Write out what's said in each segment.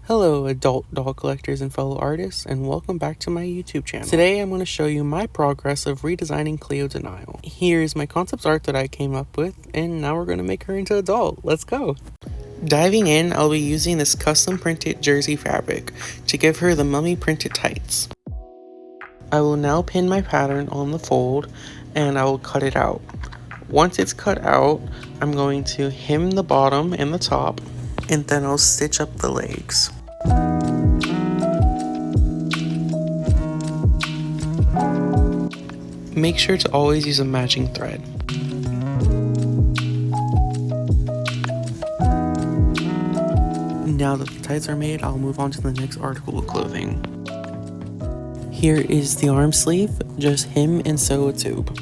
Hello adult doll collectors and fellow artists, and welcome back to my YouTube channel. Today I'm going to show you my progress of redesigning Cleo to Nile. Here is my concept art that I came up with, and now we're going to make her into a doll. Let's go! Diving in, I'll be using this custom printed jersey fabric to give her the mummy printed tights. I will now pin my pattern on the fold, and I will cut it out. Once it's cut out, I'm going to hem the bottom and the top, and then I'll stitch up the legs. Make sure to always use a matching thread. Now that the tights are made, I'll move on to the next article of clothing. Here is the arm sleeve, just hem and sew a tube.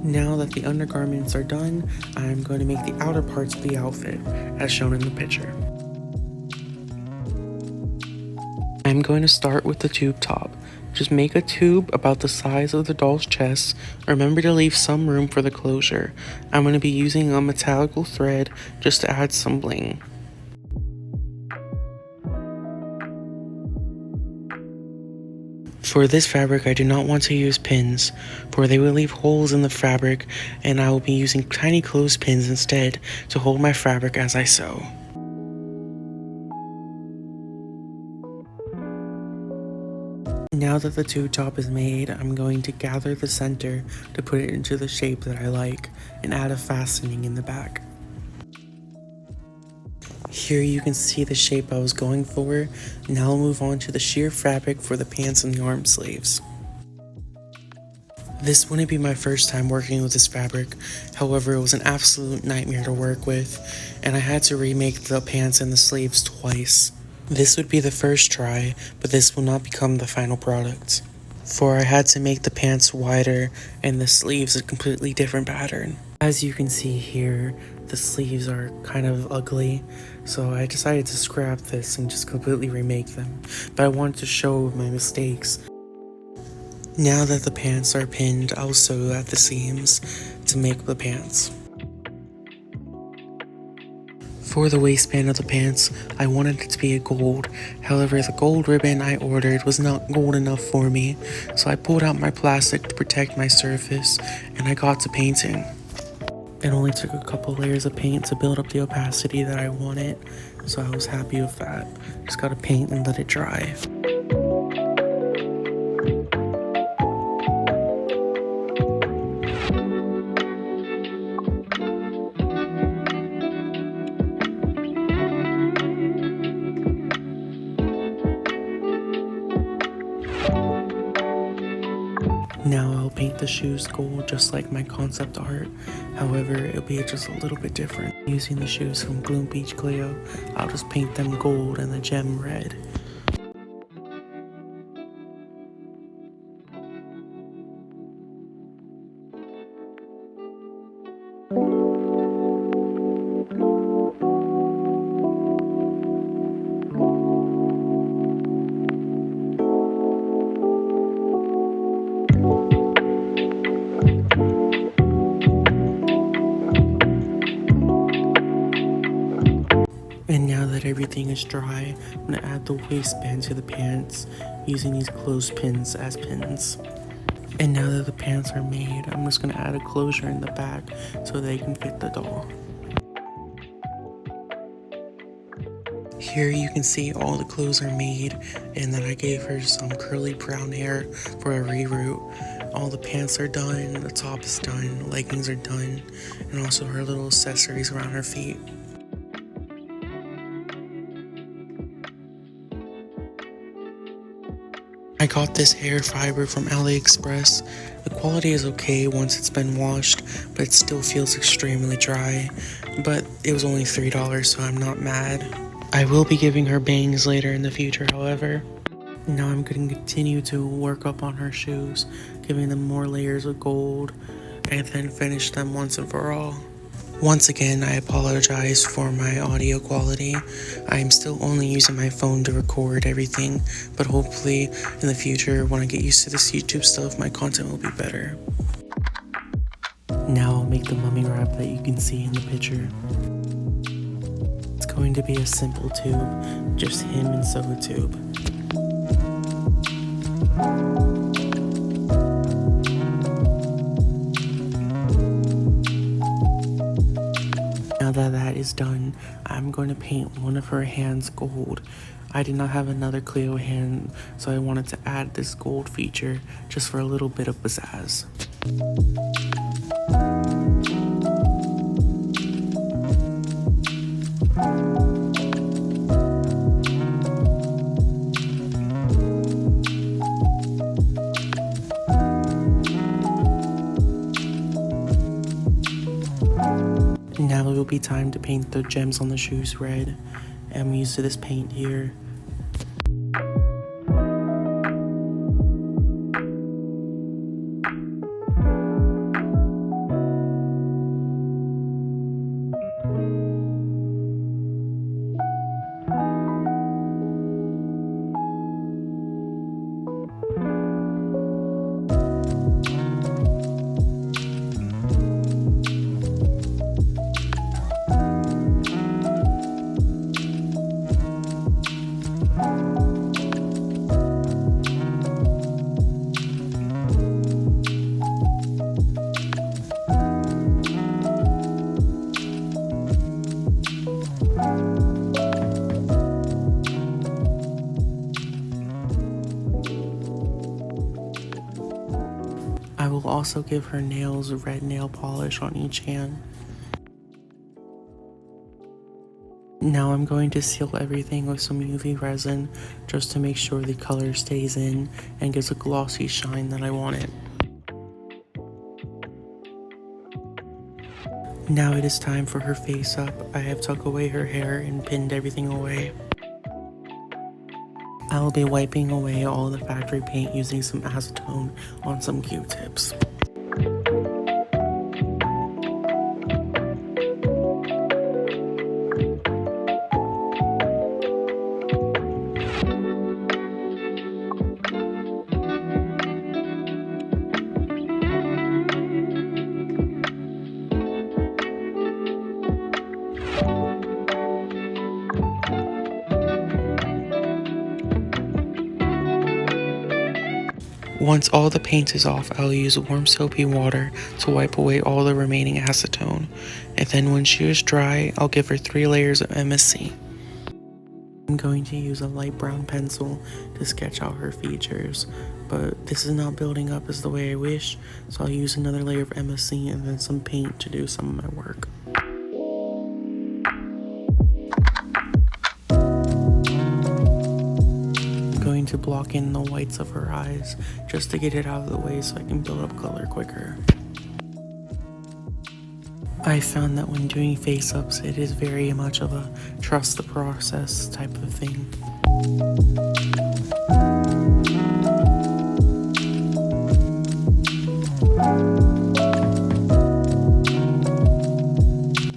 Now that the undergarments are done, I'm going to make the outer parts of the outfit, as shown in the picture. I'm going to start with the tube top. Just make a tube about the size of the doll's chest. Remember to leave some room for the closure. I'm going to be using a metallical thread just to add some bling. For this fabric, I do not want to use pins, for they will leave holes in the fabric, and I will be using tiny clothespins instead to hold my fabric as I sew. Now that the tube top is made, I'm going to gather the center to put it into the shape that I like and add a fastening in the back. Here you can see the shape I was going for. Now I'll move on to the sheer fabric for the pants and the arm sleeves. This wouldn't be my first time working with this fabric, however it was an absolute nightmare to work with, and I had to remake the pants and the sleeves twice. This would be the first try, but this will not become the final product, for I had to make the pants wider and the sleeves a completely different pattern. As you can see here, the sleeves are kind of ugly, so I decided to scrap this and just completely remake them, but I wanted to show my mistakes. Now that the pants are pinned, I'll sew at the seams to make the pants. For the waistband of the pants, I wanted it to be a gold, however the gold ribbon I ordered was not gold enough for me, so I pulled out my plastic to protect my surface, and I got to painting. It only took a couple layers of paint to build up the opacity that I wanted, so I was happy with that. Just gotta paint and let it dry. Now I'll paint the shoes gold just like my concept art, however it'll be just a little bit different. Using the shoes from Gloom Beach Cleo, I'll just paint them gold and the gem red. And now that everything is dry, I'm going to add the waistband to the pants using these clothespins as pins. And now that the pants are made, I'm just going to add a closure in the back so they can fit the doll. Here you can see all the clothes are made, and then I gave her some curly brown hair for a reroot. All the pants are done, the top is done, leggings are done, and also her little accessories around her feet. I got this hair fiber from AliExpress. The quality is okay once it's been washed, but it still feels extremely dry. But it was only $3, so I'm not mad. I will be giving her bangs later in the future, however. Now I'm going to continue to work up on her shoes, giving them more layers of gold, and then finish them once and for all. Once again, I apologize for my audio quality. I am still only using my phone to record everything, but hopefully in the future, when I get used to this YouTube stuff, my content will be better. Now I'll make the mummy wrap that you can see in the picture. going to be a simple tube, just him and Tube. Now that that is done, I'm going to paint one of her hands gold. I did not have another Cleo hand, so I wanted to add this gold feature just for a little bit of pizzazz. Now it will be time to paint the gems on the shoes red. I'm used to this paint here. I will also give her nails red nail polish on each hand. Now I'm going to seal everything with some UV resin just to make sure the color stays in and gives a glossy shine that I want it. Now it is time for her face up. I have tucked away her hair and pinned everything away. I will be wiping away all the factory paint using some acetone on some Q-tips. Once all the paint is off, I'll use warm soapy water to wipe away all the remaining acetone, and then when she is dry, I'll give her 3 layers of MSC. I'm going to use a light brown pencil to sketch out her features, but this is not building up as the way I wish, so I'll use another layer of MSC and then some paint to do some of my work. To block in the whites of her eyes just to get it out of the way so I can build up color quicker. I found that when doing face ups, it is very much of a trust the process type of thing.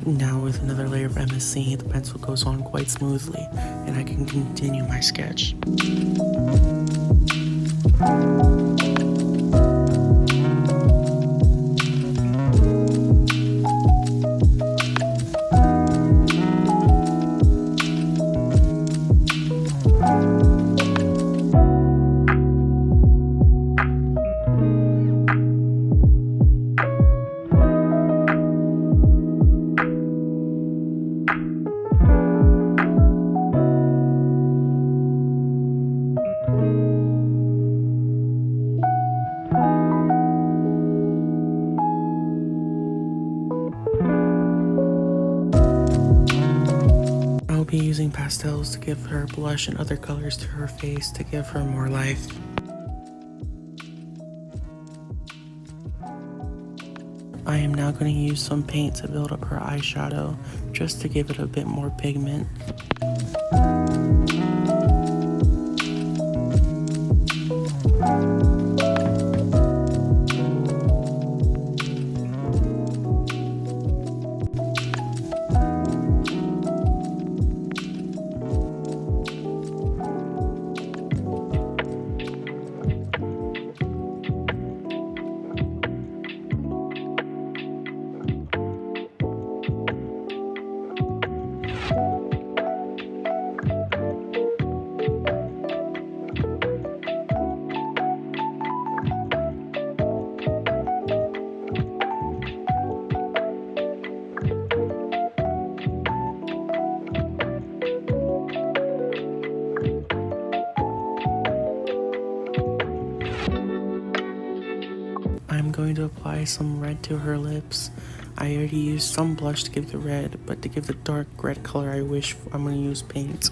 Now with another layer of MSC, the pencil goes on quite smoothly and I can continue my sketch. I'll be using pastels to give her blush and other colors to her face to give her more life. I am now going to use some paint to build up her eyeshadow just to give it a bit more pigment. to apply some red to her lips. I already used some blush to give the red, but to give the dark red color I'm going to use paint.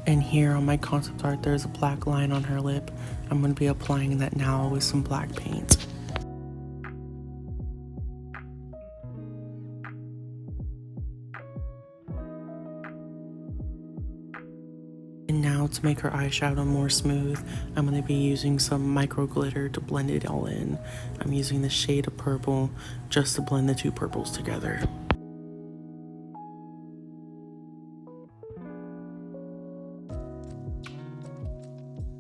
And here on my concept art, there's a black line on her lip. I'm going to be applying that now with some black paint. And now to make her eyeshadow more smooth, I'm going to be using some micro glitter to blend it all in. I'm using the shade of purple just to blend the two purples together.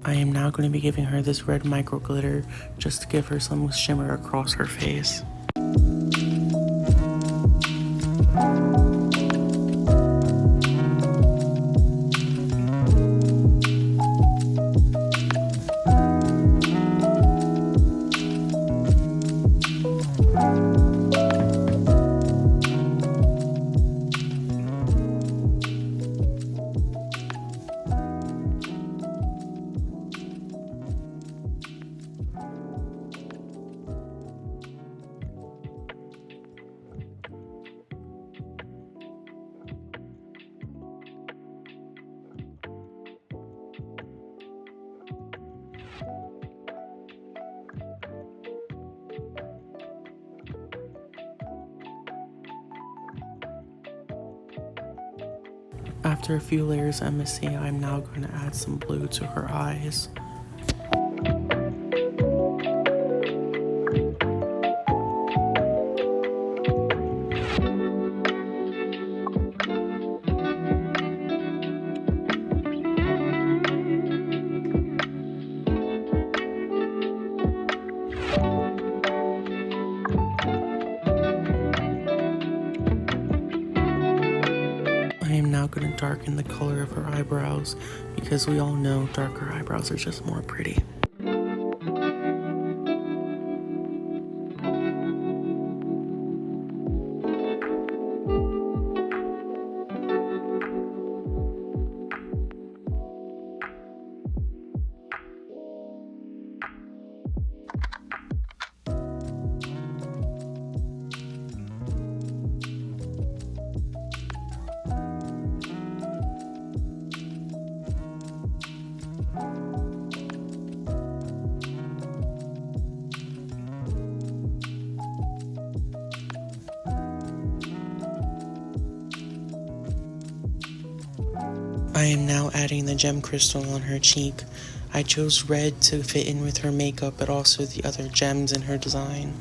I am now going to be giving her this red micro glitter just to give her some shimmer across her face. After a few layers of MSC, I'm now going to add some blue to her eyes. I am now going to darken the color of her eyebrows because we all know darker eyebrows are just more pretty. I am now adding the gem crystal on her cheek. I chose red to fit in with her makeup, but also the other gems in her design.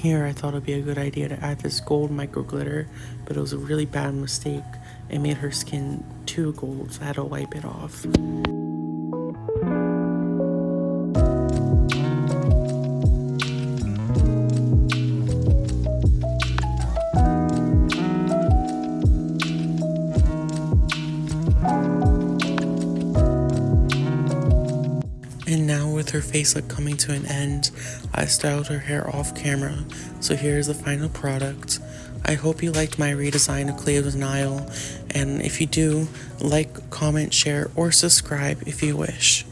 here, I thought it'd be a good idea to add this gold micro glitter, but it was a really bad mistake. It made her skin too gold, so I had to wipe it off. And now with her face look coming to an end, I styled her hair off camera, so here's the final product. I hope you liked my redesign of Cleo's Nile, and if you do, like, comment, share, or subscribe if you wish.